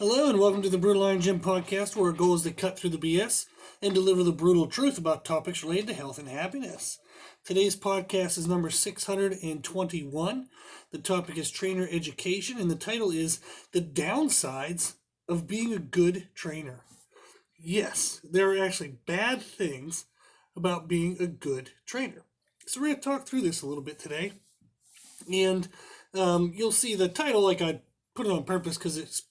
Hello and welcome to the Brutal Iron Gym podcast, where our goal is to cut through the BS and deliver the brutal truth about topics related to health and happiness. Today's podcast is number 621. The topic is trainer education, and the title is The Downsides of Being a Good Trainer. Yes, there are actually bad things about being a good trainer. So we're going to talk through this a little bit today. And you'll see the title, like I put it on purpose because it's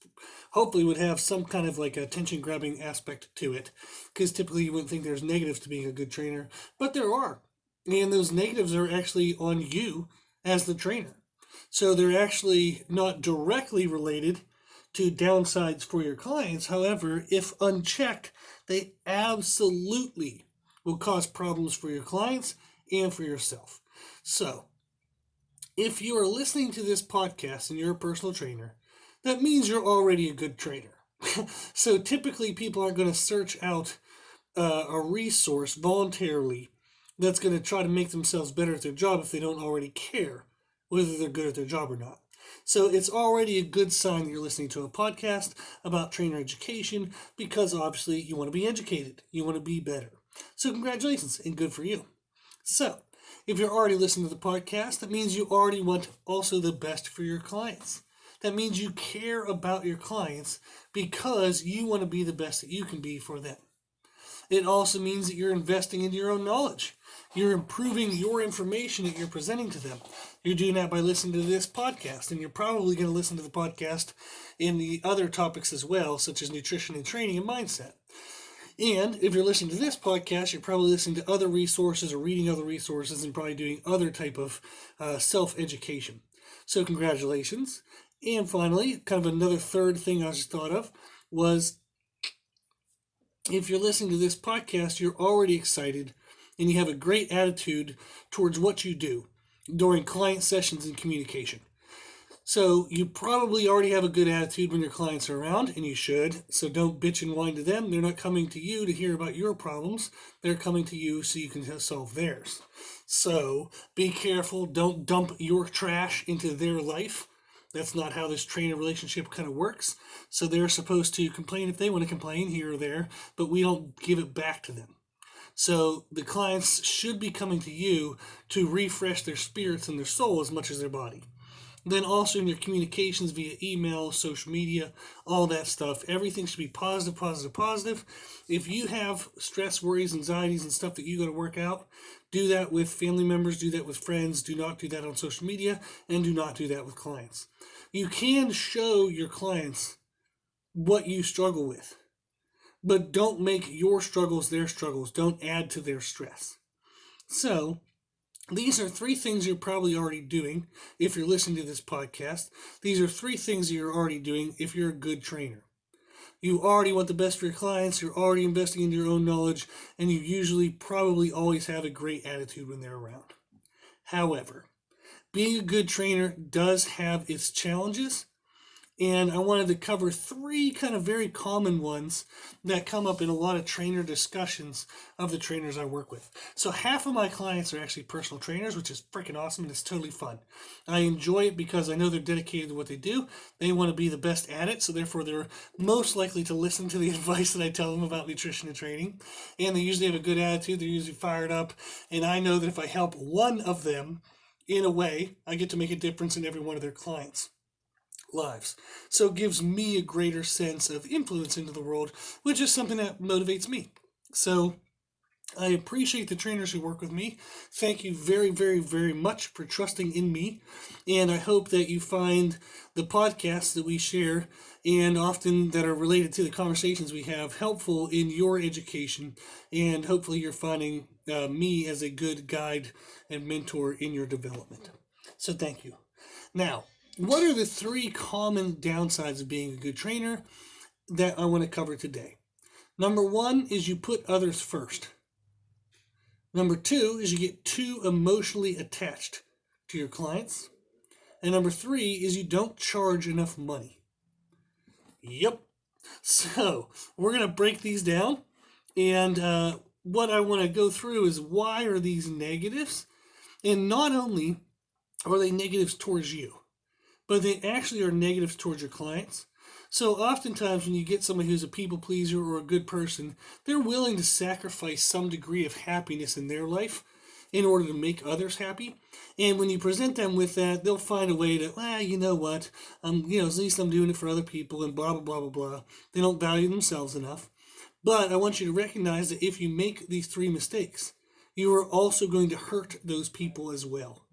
hopefully would have some kind of like attention-grabbing aspect to it, because typically you wouldn't think there's negatives to being a good trainer, but there are. And those negatives are actually on you as the trainer. So they're actually not directly related to downsides for your clients. However, if unchecked, they absolutely will cause problems for your clients and for yourself. So, if you are listening to this podcast and you're a personal trainer, that means you're already a good trainer. So typically people aren't going to search out a resource voluntarily that's going to try to make themselves better at their job if they don't already care whether they're good at their job or not. So it's already a good sign that you're listening to a podcast about trainer education, because obviously you want to be educated. You want to be better. So congratulations and good for you. So if you're already listening to the podcast, that means you already want also the best for your clients. That means you care about your clients because you want to be the best that you can be for them. It also means that you're investing into your own knowledge. You're improving your information that you're presenting to them. You're doing that by listening to this podcast, and you're probably going to listen to the podcast in the other topics as well, such as nutrition and training and mindset. And if you're listening to this podcast, you're probably listening to other resources or reading other resources and probably doing other type of self-education. So congratulations. And finally, kind of another third thing I just thought of was, if you're listening to this podcast, you're already excited and you have a great attitude towards what you do during client sessions and communication. So you probably already have a good attitude when your clients are around, and you should. So don't bitch and whine to them. They're not coming to you to hear about your problems. They're coming to you so you can solve theirs. So be careful. Don't dump your trash into their life. That's not how this trainer relationship kind of works. So they're supposed to complain if they want to complain here or there, but we don't give it back to them. So the clients should be coming to you to refresh their spirits and their soul as much as their body. Then also in your communications via email, social media, all that stuff, everything should be positive, positive, positive. If you have stress, worries, anxieties, and stuff that you got to work out, do that with family members, do that with friends. Do not do that on social media, and do not do that with clients. You can show your clients what you struggle with, but don't make your struggles their struggles. Don't add to their stress. So these are three things you're probably already doing if you're listening to this podcast. These are three things you're already doing if you're a good trainer. You already want the best for your clients, you're already investing in your own knowledge, and you usually probably always have a great attitude when they're around. However, being a good trainer does have its challenges, and I wanted to cover three kind of very common ones that come up in a lot of trainer discussions of the trainers I work with. So half of my clients are actually personal trainers, which is freaking awesome, and it's totally fun. I enjoy it because I know they're dedicated to what they do. They want to be the best at it, so therefore they're most likely to listen to the advice that I tell them about nutrition and training. And they usually have a good attitude, they're usually fired up, and I know that if I help one of them in a way, I get to make a difference in every one of their clients' lives. So it gives me a greater sense of influence into the world, which is something that motivates me. So I appreciate the trainers who work with me. Thank you very, very, very much for trusting in me. And I hope that you find the podcasts that we share, and often that are related to the conversations we have, helpful in your education. And hopefully you're finding me as a good guide and mentor in your development. So thank you. Now, what are the three common downsides of being a good trainer that I want to cover today? Number one is you put others first. Number two is you get too emotionally attached to your clients. And number three is you don't charge enough money. Yep. So we're going to break these down. And what I want to go through is, why are these negatives? And not only are they negatives towards you, but they actually are negatives towards your clients. So oftentimes when you get somebody who's a people pleaser or a good person, they're willing to sacrifice some degree of happiness in their life in order to make others happy. And when you present them with that, they'll find a way to, you know what, at least I'm doing it for other people and blah, blah, blah, blah, blah. They don't value themselves enough. But I want you to recognize that if you make these three mistakes, you are also going to hurt those people as well.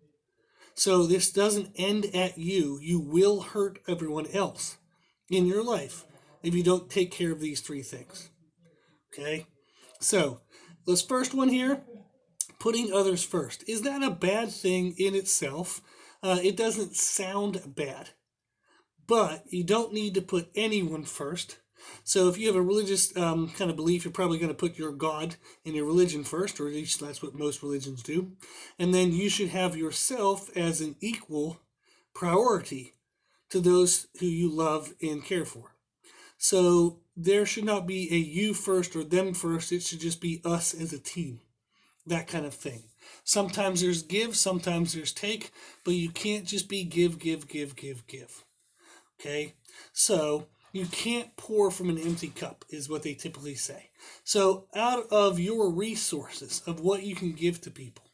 So this doesn't end at you. You will hurt everyone else in your life if you don't take care of these three things. Okay? So, this first one here, putting others first. Is that a bad thing in itself? It doesn't sound bad. But you don't need to put anyone first. So if you have a religious kind of belief, you're probably going to put your God and your religion first, or at least that's what most religions do. And then you should have yourself as an equal priority to those who you love and care for. So there should not be a you first or them first. It should just be us as a team, that kind of thing. Sometimes there's give, sometimes there's take, but you can't just be give, give, give, give, give. Okay? So you can't pour from an empty cup, is what they typically say. So out of your resources, of what you can give to people,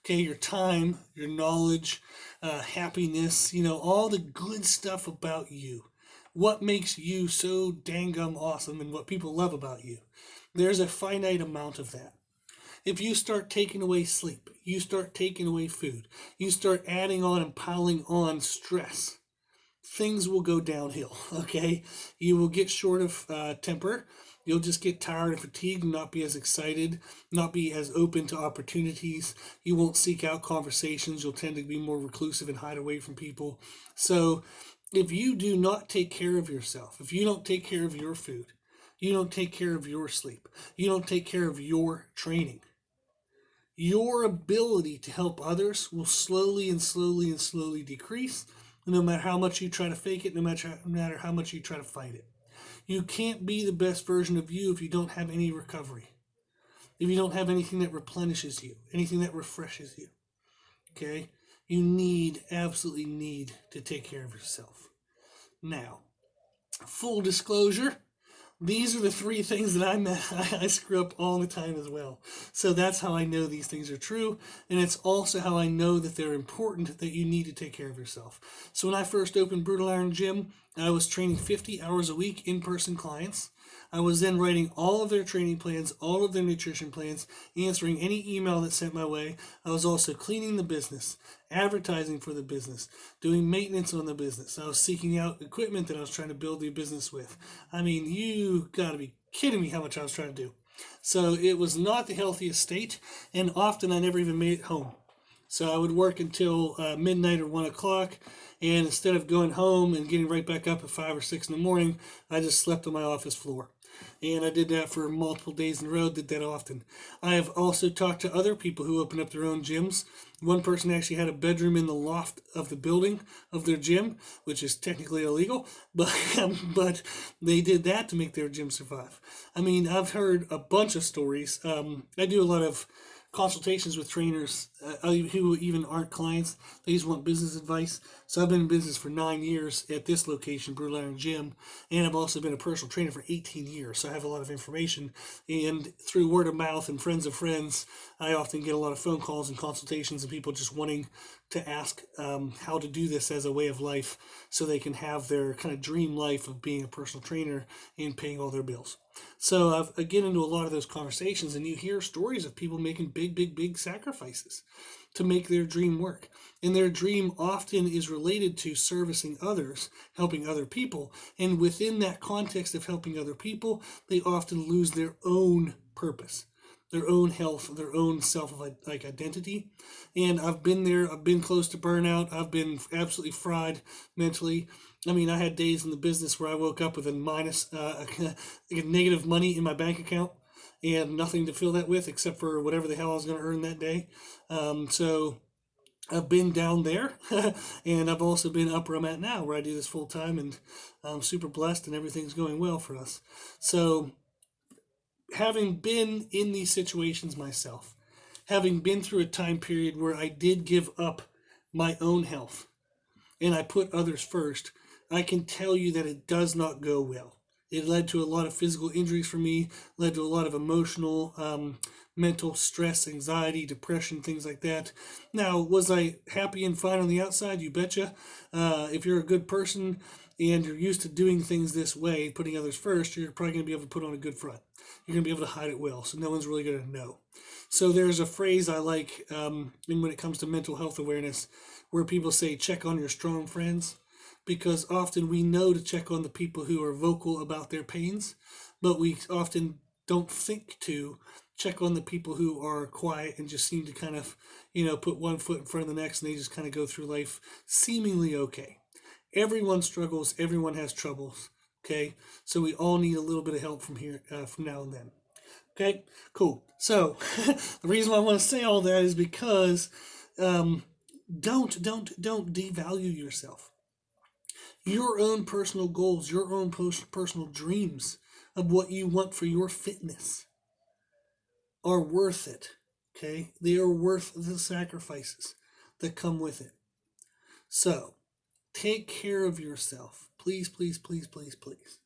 okay, your time, your knowledge, happiness, all the good stuff about you, what makes you so dang gum awesome and what people love about you, there's a finite amount of that. If you start taking away sleep, you start taking away food, you start adding on and piling on stress, things will go downhill, okay? You will get short of temper. You'll just get tired and fatigued, not be as excited, not be as open to opportunities. You won't seek out conversations. You'll tend to be more reclusive and hide away from people. So if you do not take care of yourself, if you don't take care of your food, you don't take care of your sleep, you don't take care of your training, your ability to help others will slowly and slowly and slowly decrease, no matter how much you try to fake it, no matter how much you try to fight it. You can't be the best version of you if you don't have any recovery, if you don't have anything that replenishes you, anything that refreshes you. Okay? You absolutely need to take care of yourself. Now, full disclosure, these are the three things that I screw up all the time as well. So that's how I know these things are true. And it's also how I know that they're important, that you need to take care of yourself. So when I first opened Brutal Iron Gym, I was training 50 hours a week in-person clients. I was then writing all of their training plans, all of their nutrition plans, answering any email that sent my way. I was also cleaning the business, advertising for the business, doing maintenance on the business. I was seeking out equipment that I was trying to build the business with. I mean, you gotta be kidding me how much I was trying to do. So it was not the healthiest state, and often I never even made it home. So I would work until midnight or 1 o'clock, and instead of going home and getting right back up at 5 or 6 in the morning, I just slept on my office floor. And I did that for multiple days in a row, did that often. I have also talked to other people who opened up their own gyms. One person actually had a bedroom in the loft of the building of their gym, which is technically illegal, but they did that to make their gym survive. I mean, I've heard a bunch of stories. I do a lot of consultations with trainers who even aren't clients. They just want business advice. So I've been in business for 9 years at this location, Brutal Iron Gym, and I've also been a personal trainer for 18 years. So I have a lot of information. And through word of mouth and friends of friends, I often get a lot of phone calls and consultations and people just wanting to ask how to do this as a way of life so they can have their kind of dream life of being a personal trainer and paying all their bills. So I get into a lot of those conversations, and you hear stories of people making big sacrifices to make their dream work. And their dream often is related to servicing others, helping other people. And within that context of helping other people, they often lose their own purpose, their own health, their own self-identity. And I've been there. I've been close to burnout. I've been absolutely fried mentally. I mean, I had days in the business where I woke up with a negative money in my bank account and nothing to fill that with except for whatever the hell I was going to earn that day. So I've been down there, and I've also been up where I'm at now, where I do this full time, and I'm super blessed, and everything's going well for us. So having been in these situations myself, having been through a time period where I did give up my own health, and I put others first, I can tell you that it does not go well. It led to a lot of physical injuries for me, led to a lot of emotional, mental stress, anxiety, depression, things like that. Now, was I happy and fine on the outside? You betcha. If you're a good person and you're used to doing things this way, putting others first, you're probably going to be able to put on a good front. You're going to be able to hide it well, so no one's really going to know. So there's a phrase I like when it comes to mental health awareness where people say, check on your strong friends, because often we know to check on the people who are vocal about their pains, but we often don't think to check on the people who are quiet and just seem to kind of, put one foot in front of the next, and they just kind of go through life seemingly okay. Everyone struggles, everyone has troubles, okay? So we all need a little bit of help from now and then. Okay, cool. So the reason why I want to say all that is because don't devalue yourself. Your own personal goals, your own personal dreams of what you want for your fitness are worth it. Okay, they are worth the sacrifices that come with it. So take care of yourself, please, please, please, please, please.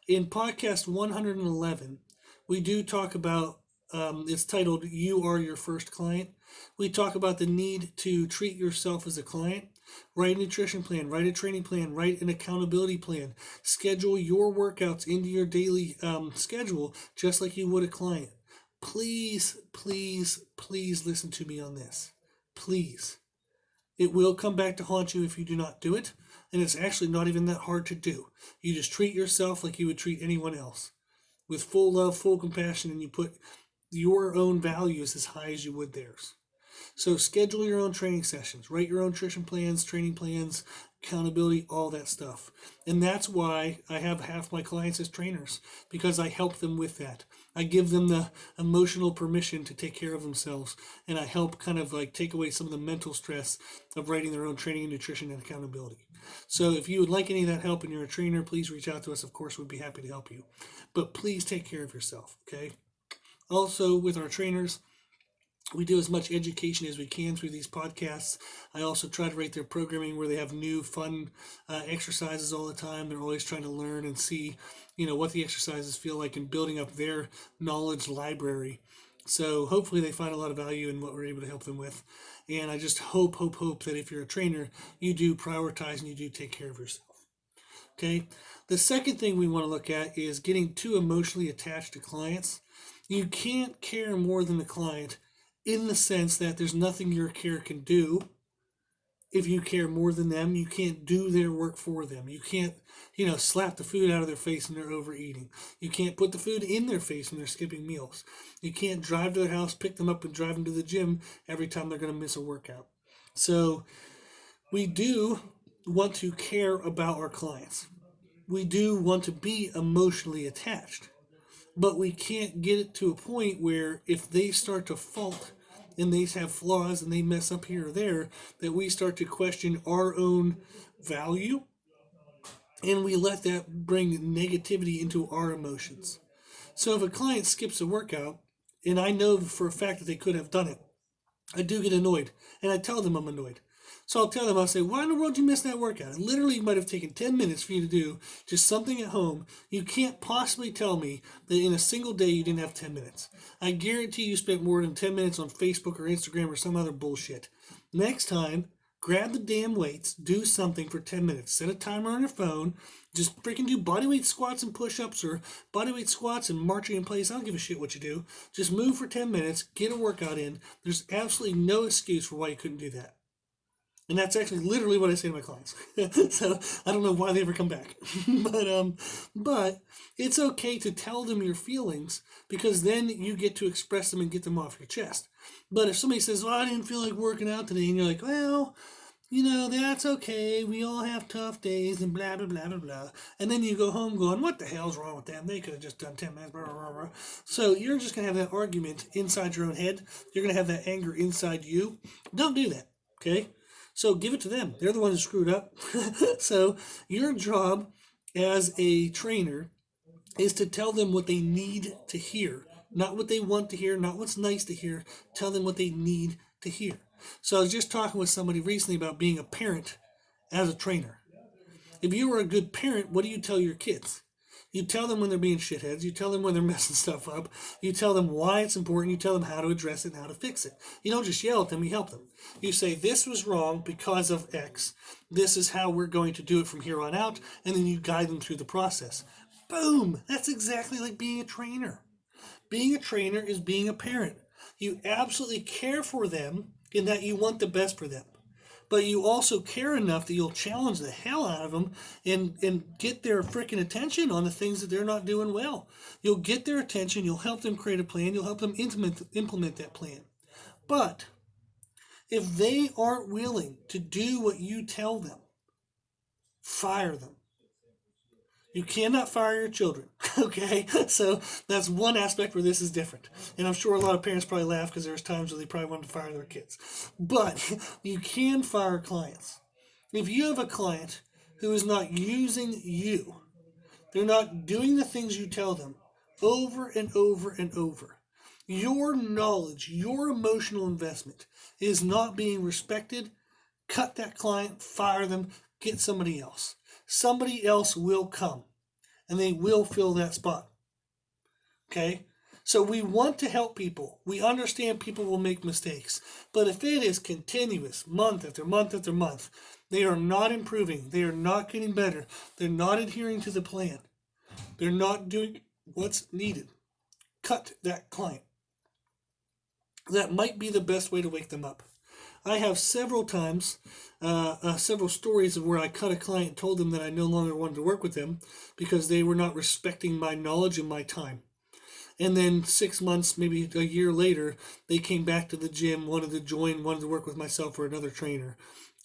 In podcast 111, we do talk about, it's titled You Are Your First Client. We talk about the need to treat yourself as a client. Write a nutrition plan, write a training plan, write an accountability plan. Schedule your workouts into your daily schedule just like you would a client. Please, please, please listen to me on this. Please. It will come back to haunt you if you do not do it, and it's actually not even that hard to do. You just treat yourself like you would treat anyone else, with full love, full compassion, and you put your own values as high as you would theirs. So schedule your own training sessions, write your own nutrition plans, training plans, accountability, all that stuff. And that's why I have half my clients as trainers, because I help them with that. I give them the emotional permission to take care of themselves, and I help kind of like take away some of the mental stress of writing their own training and nutrition and accountability. So if you would like any of that help and you're a trainer, please reach out to us. Of course, we'd be happy to help you. But please take care of yourself, okay? Also, with our trainers, we do as much education as we can through these podcasts. I also try to write their programming where they have new fun exercises all the time. They're always trying to learn and see, what the exercises feel like and building up their knowledge library. So hopefully they find a lot of value in what we're able to help them with. And I just hope that if you're a trainer, you do prioritize and you do take care of yourself. Okay. The second thing we want to look at is getting too emotionally attached to clients. You can't care more than the client, in the sense that there's nothing your care can do. If you care more than them, you can't do their work for them. You can't, slap the food out of their face when they're overeating. You can't put the food in their face when they're skipping meals. You can't drive to their house, pick them up, and drive them to the gym every time they're going to miss a workout. So we do want to care about our clients. We do want to be emotionally attached. But we can't get it to a point where if they start to fault and they have flaws and they mess up here or there, that we start to question our own value, and we let that bring negativity into our emotions. So if a client skips a workout, and I know for a fact that they could have done it, I do get annoyed, and I tell them I'm annoyed. So I'll tell them, I'll say, why in the world did you miss that workout? It literally might have taken 10 minutes for you to do just something at home. You can't possibly tell me that in a single day you didn't have 10 minutes. I guarantee you spent more than 10 minutes on Facebook or Instagram or some other bullshit. Next time, grab the damn weights, do something for 10 minutes. Set a timer on your phone. Just freaking do bodyweight squats and push-ups, or bodyweight squats and marching in place. I don't give a shit what you do. Just move for 10 minutes, get a workout in. There's absolutely no excuse for why you couldn't do that. And that's actually literally what I say to my clients. So I don't know why they ever come back. But it's okay to tell them your feelings, because then you get to express them and get them off your chest. But if somebody says, well, I didn't feel like working out today, and you're like, well, that's okay. We all have tough days and blah, blah, blah, blah, blah. And then you go home going, what the hell's wrong with them? They could have just done 10 minutes, blah, blah, blah. So you're just going to have that argument inside your own head. You're going to have that anger inside you. Don't do that, okay? So give it to them. They're the ones who screwed up. So your job as a trainer is to tell them what they need to hear. Not what they want to hear, not what's nice to hear. Tell them what they need to hear. So I was just talking with somebody recently about being a parent as a trainer. If you were a good parent, what do you tell your kids? You tell them when they're being shitheads. You tell them when they're messing stuff up. You tell them why it's important. You tell them how to address it and how to fix it. You don't just yell at them, you help them. You say, this was wrong because of X. This is how we're going to do it from here on out. And then you guide them through the process. Boom! That's exactly like being a trainer. Being a trainer is being a parent. You absolutely care for them in that you want the best for them. But you also care enough that you'll challenge the hell out of them and get their freaking attention on the things that they're not doing well. You'll get their attention, you'll help them create a plan, you'll help them implement that plan. But if they aren't willing to do what you tell them, fire them. You cannot fire your children, okay? So that's one aspect where this is different. And I'm sure a lot of parents probably laugh because there's times where they probably want to fire their kids. But you can fire clients. If you have a client who is not using you, they're not doing the things you tell them over and over and over, your knowledge, your emotional investment is not being respected, cut that client, fire them, get somebody else. Somebody else will come and they will fill that spot. Okay? So we want to help people. We understand people will make mistakes. But if it is continuous, month after month after month, they are not improving. They are not getting better. They're not adhering to the plan. They're not doing what's needed. Cut that client. That might be the best way to wake them up. I have several times, several stories of where I cut a client and told them that I no longer wanted to work with them because they were not respecting my knowledge and my time. And then 6 months, maybe a year later, they came back to the gym, wanted to join, wanted to work with myself or another trainer.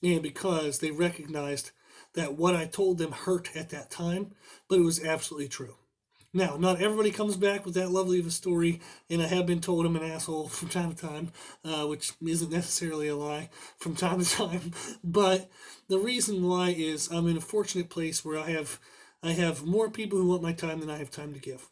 And because they recognized that what I told them hurt at that time, but it was absolutely true. Now, not everybody comes back with that lovely of a story, and I have been told I'm an asshole from time to time, which isn't necessarily a lie from time to time. But the reason why is I'm in a fortunate place where I have more people who want my time than I have time to give.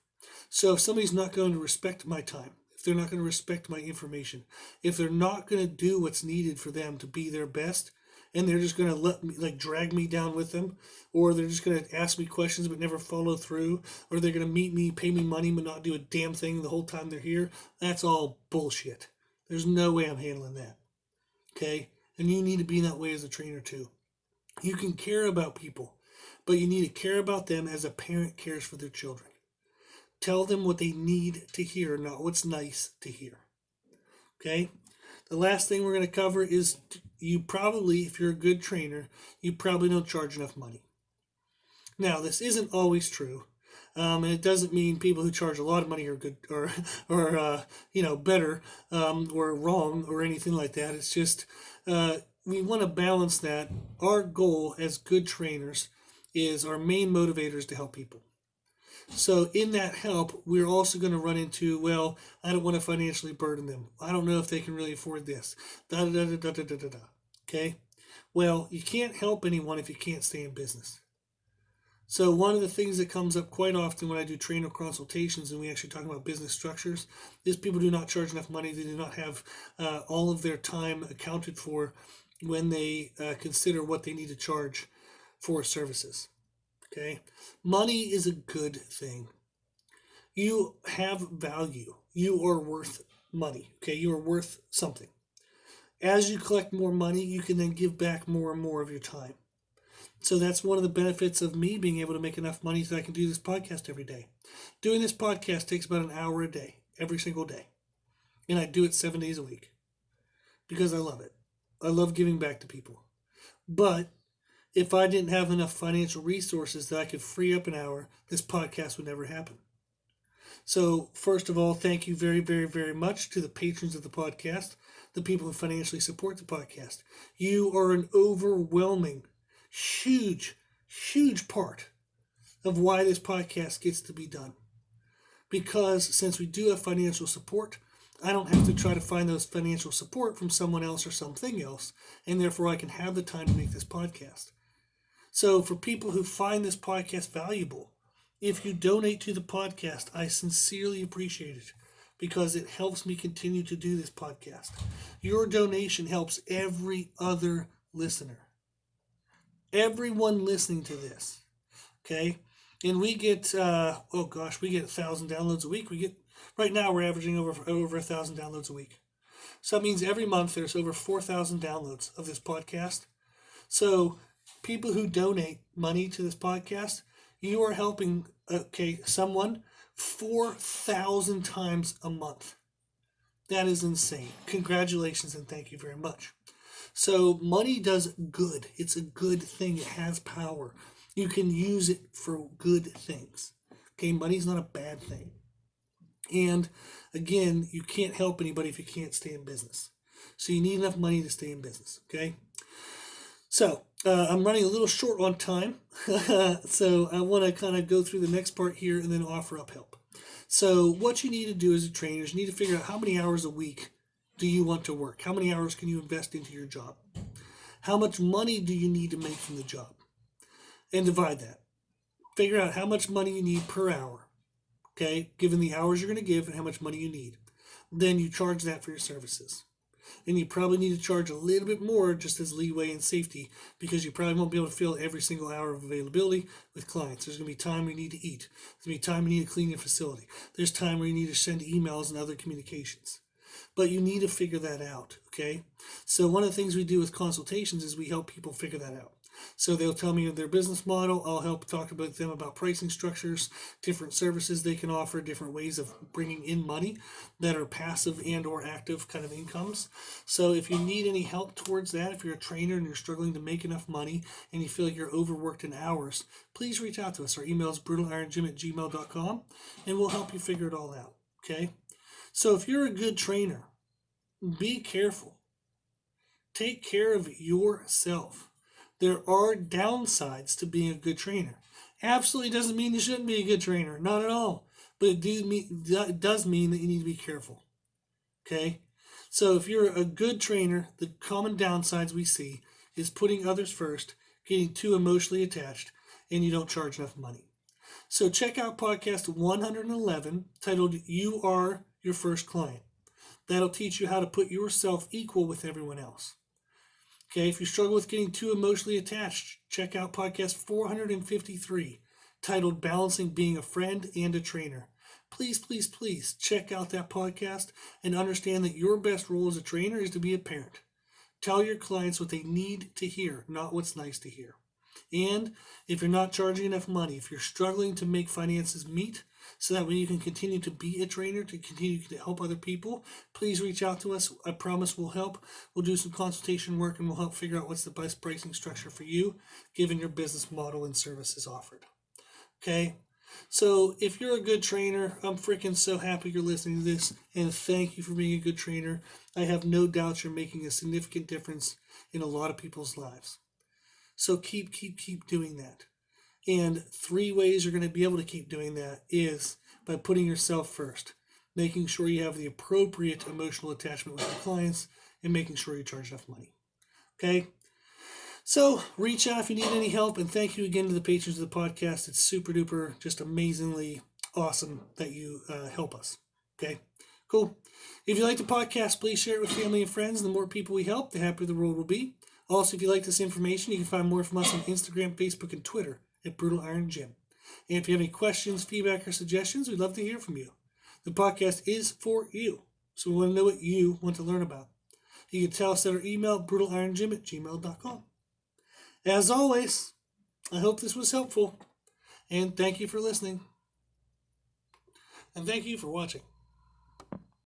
So if somebody's not going to respect my time, if they're not going to respect my information, if they're not going to do what's needed for them to be their best, and they're just going to let me, like, drag me down with them, or they're just going to ask me questions but never follow through, or they're going to meet me, pay me money, but not do a damn thing the whole time they're here, that's all bullshit. There's no way I'm handling that. Okay? And you need to be that way as a trainer too. You can care about people, but you need to care about them as a parent cares for their children. Tell them what they need to hear, not what's nice to hear. Okay? The last thing we're going to cover is you probably, if you're a good trainer, you probably don't charge enough money. Now, this isn't always true, and it doesn't mean people who charge a lot of money are good or better or wrong or anything like that. It's just we want to balance that. Our goal as good trainers is our main motivators to help people. So in that help, we're also going to run into, well, I don't want to financially burden them. I don't know if they can really afford this. Da da da da da da da da. Okay? Well, you can't help anyone if you can't stay in business. So one of the things that comes up quite often when I do trainer consultations and we actually talk about business structures is people do not charge enough money. They do not have all of their time accounted for when they consider what they need to charge for services. Okay? Money is a good thing. You have value. You are worth money. Okay? You are worth something. As you collect more money, you can then give back more and more of your time. So that's one of the benefits of me being able to make enough money so I can do this podcast every day. Doing this podcast takes about an hour a day, every single day. And I do it 7 days a week because I love it. I love giving back to people. But if I didn't have enough financial resources that I could free up an hour, this podcast would never happen. So first of all, thank you very, very, very much to the patrons of the podcast, the people who financially support the podcast. You are an overwhelming, huge, huge part of why this podcast gets to be done. Because since we do have financial support, I don't have to try to find those financial support from someone else or something else, and therefore I can have the time to make this podcast. So for people who find this podcast valuable, if you donate to the podcast, I sincerely appreciate it because it helps me continue to do this podcast. Your donation helps every other listener. Everyone listening to this, okay? And we get, we get 1,000 downloads a week. Right now we're averaging over 1,000 downloads a week. So that means every month there's over 4,000 downloads of this podcast. So people who donate money to this podcast, you are helping, someone 4,000 times a month. That is insane. Congratulations and thank you very much. So money does good. It's a good thing. It has power. You can use it for good things. Okay, money's not a bad thing. And again, you can't help anybody if you can't stay in business. So you need enough money to stay in business. Okay. So I'm running a little short on time. So I want to kind of go through the next part here and then offer up help. So what you need to do as a trainer is you need to figure out how many hours a week do you want to work? How many hours can you invest into your job? How much money do you need to make from the job? And divide that. Figure out how much money you need per hour, okay, given the hours you're going to give and how much money you need. Then you charge that for your services. And you probably need to charge a little bit more just as leeway and safety because you probably won't be able to fill every single hour of availability with clients. There's going to be time where you need to eat. There's going to be time where you need to clean your facility. There's time where you need to send emails and other communications. But you need to figure that out, okay? So one of the things we do with consultations is we help people figure that out. So they'll tell me their business model. I'll help talk about them about pricing structures, different services they can offer, different ways of bringing in money that are passive and or active kind of incomes. So if you need any help towards that, if you're a trainer and you're struggling to make enough money and you feel like you're overworked in hours, please reach out to us. Our email is brutalironjim@gmail.com and we'll help you figure it all out, okay? So if you're a good trainer, be careful. Take care of yourself. There are downsides to being a good trainer. Absolutely doesn't mean you shouldn't be a good trainer. Not at all. But it does mean that you need to be careful. Okay? So if you're a good trainer, the common downsides we see is putting others first, getting too emotionally attached, and you don't charge enough money. So check out podcast 111 titled You Are Your First Client. That'll teach you how to put yourself equal with everyone else. Okay, if you struggle with getting too emotionally attached, check out podcast 453 titled Balancing Being a Friend and a Trainer. Please, please, please check out that podcast and understand that your best role as a trainer is to be a parent. Tell your clients what they need to hear, not what's nice to hear. And if you're not charging enough money, if you're struggling to make finances meet, so that way you can continue to be a trainer, to continue to help other people, please reach out to us. I promise we'll help. We'll do some consultation work and we'll help figure out what's the best pricing structure for you, given your business model and services offered. Okay? So if you're a good trainer, I'm freaking so happy you're listening to this, and thank you for being a good trainer. I have no doubt you're making a significant difference in a lot of people's lives. So keep doing that. And 3 ways you're going to be able to keep doing that is by putting yourself first, making sure you have the appropriate emotional attachment with your clients, and making sure you charge enough money. Okay? So reach out if you need any help, and thank you again to the patrons of the podcast. It's super duper, just amazingly awesome that you help us. Okay? Cool. If you like the podcast, please share it with family and friends. The more people we help, the happier the world will be. Also, if you like this information, you can find more from us on Instagram, Facebook, and Twitter at Brutal Iron Gym. And if you have any questions, feedback, or suggestions, we'd love to hear from you. The podcast is for you, so we want to know what you want to learn about. You can tell us at our email, brutalironjim@gmail.com. As always, I hope this was helpful, and thank you for listening. And thank you for watching.